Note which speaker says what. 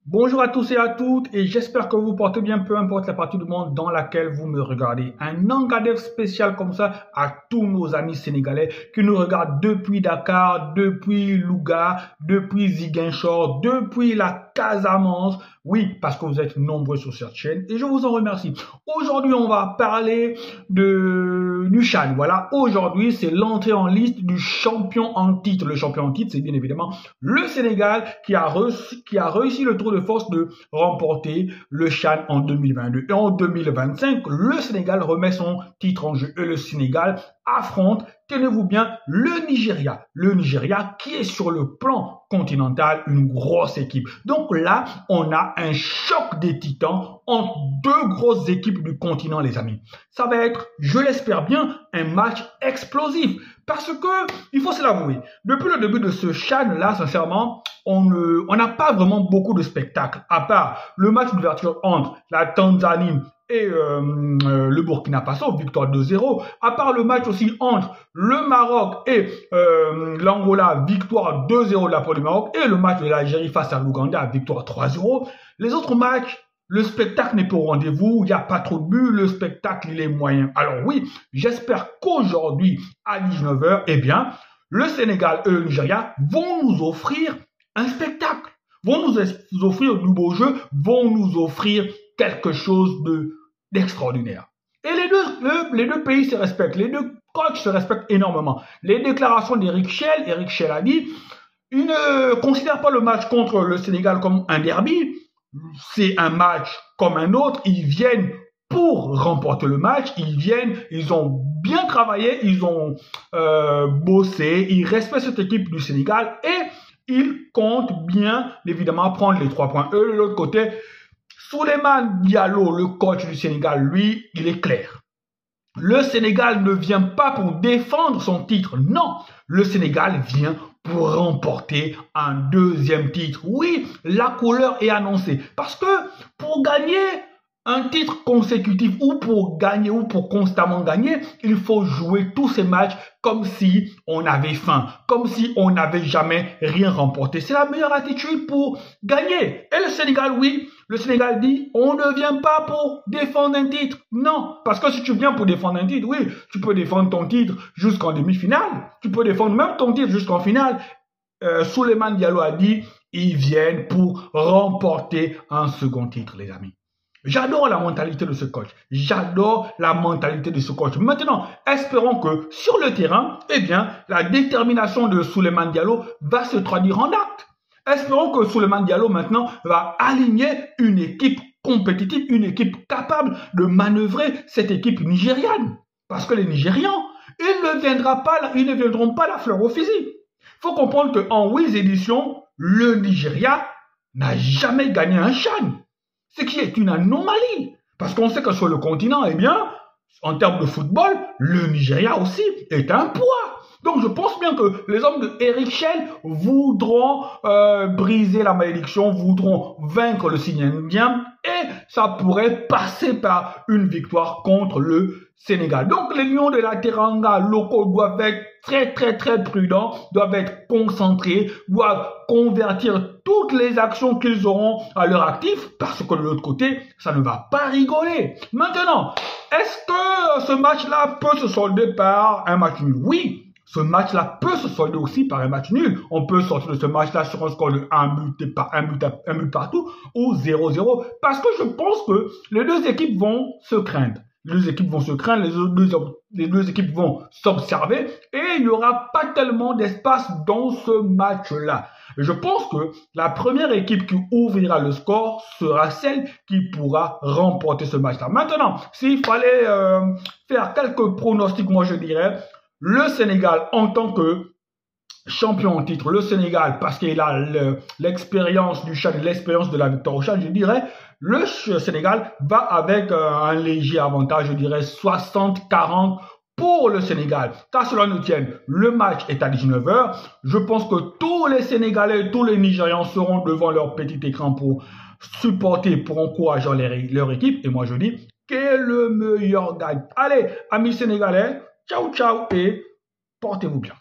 Speaker 1: Bonjour à tous et à toutes et j'espère que vous portez bien peu importe la partie du monde dans laquelle vous me regardez. Un Nangadev spécial comme ça à tous nos amis sénégalais qui nous regardent depuis Dakar, depuis Louga, depuis Ziguinchor, depuis la Casamance. Oui, parce que vous êtes nombreux sur cette chaîne et je vous en remercie. Aujourd'hui, on va parler du CHAN. Voilà, aujourd'hui, c'est l'entrée en liste du champion en titre. Le champion en titre, c'est bien évidemment le Sénégal qui a réussi le tour de force de remporter le CHAN en 2022. Et en 2025, le Sénégal remet son titre en jeu et le Sénégal affronte, tenez-vous bien, le Nigeria. Le Nigeria qui est sur le plan continental une grosse équipe. Donc là, on a un choc des titans entre deux grosses équipes du continent, les amis. Ça va être, je l'espère bien, un match explosif. Parce que, il faut se l'avouer, depuis le début de ce CHAN-là, sincèrement, on n'a pas vraiment beaucoup de spectacles, à part le match d'ouverture entre la Tanzanie et le Burkina Faso, victoire 2-0. À part le match aussi entre le Maroc et l'Angola, victoire 2-0 de la part du Maroc, et le match de l'Algérie face à l'Ouganda, victoire 3-0. Les autres matchs, le spectacle n'est pas au rendez-vous, il n'y a pas trop de buts, le spectacle il est moyen. Alors oui, j'espère qu'aujourd'hui, à 19h, eh bien, le Sénégal et le Nigeria vont nous offrir un spectacle, vont nous offrir du beau jeu, vont nous offrir quelque chose d'extraordinaire. Et les deux pays se respectent, les deux coachs se respectent énormément. Les déclarations d'Eric Chelle a dit, il ne considère pas le match contre le Sénégal comme un derby, c'est un match comme un autre, ils viennent pour remporter le match, ils ont bien travaillé, ils ont bossé, ils respectent cette équipe du Sénégal et ils comptent bien évidemment prendre les 3 points. Eux, de l'autre côté, Souleymane Diallo, le coach du Sénégal, lui, il est clair. Le Sénégal ne vient pas pour défendre son titre, non, le Sénégal vient pour remporter un deuxième titre. Oui, la couleur est annoncée. Parce que pour gagner un titre consécutif ou pour gagner ou pour constamment gagner, il faut jouer tous ces matchs comme si on avait faim, comme si on n'avait jamais rien remporté. C'est la meilleure attitude pour gagner. Et le Sénégal, oui, le Sénégal dit, on ne vient pas pour défendre un titre. Non, parce que si tu viens pour défendre un titre, oui, tu peux défendre ton titre jusqu'en demi-finale. Tu peux défendre même ton titre jusqu'en finale. Souleymane Diallo a dit, ils viennent pour remporter un second titre, les amis. J'adore la mentalité de ce coach. J'adore la mentalité de ce coach. Maintenant, espérons que sur le terrain, eh bien, la détermination de Souleymane Diallo va se traduire en actes. Espérons que Souleymane Diallo maintenant va aligner une équipe compétitive, une équipe capable de manœuvrer cette équipe nigériane. Parce que les Nigérians, ils ne viendront pas la fleur au fusil. Il faut comprendre qu'en 8 éditions, le Nigeria n'a jamais gagné un CHAN. Ce qui est une anomalie. Parce qu'on sait que sur le continent, eh bien, en termes de football, le Nigeria aussi est un poids. Donc je pense bien que les hommes de Eric Chelle voudront briser la malédiction, voudront vaincre le signe indien et ça pourrait passer par une victoire contre le Sénégal. Donc les lions de la Teranga locaux doivent être très prudents, doivent être concentrés, doivent convertir toutes les actions qu'ils auront à leur actif parce que de l'autre côté, ça ne va pas rigoler. Maintenant, est-ce que ce match-là peut se solder par un match nul? Oui. Ce match-là peut se solder aussi par un match nul. On peut sortir de ce match-là sur un score de un but partout ou 0-0. Parce que je pense que les deux équipes vont se craindre. Les deux équipes vont se craindre, les deux équipes vont s'observer et il n'y aura pas tellement d'espace dans ce match-là. Je pense que la première équipe qui ouvrira le score sera celle qui pourra remporter ce match-là. Maintenant, s'il fallait faire quelques pronostics, moi je dirais le Sénégal en tant que champion en titre, le Sénégal parce qu'il a l'expérience du CHAN, l'expérience de la victoire au CHAN, je dirais, le Sénégal va avec un léger avantage, je dirais 60-40 pour le Sénégal. Car cela nous tienne, le match est à 19h. Je pense que tous les Sénégalais, tous les Nigérians seront devant leur petit écran pour supporter, pour encourager leur équipe. Et moi je dis, que le meilleur gagne. Allez, amis sénégalais, ciao ciao et portez-vous bien.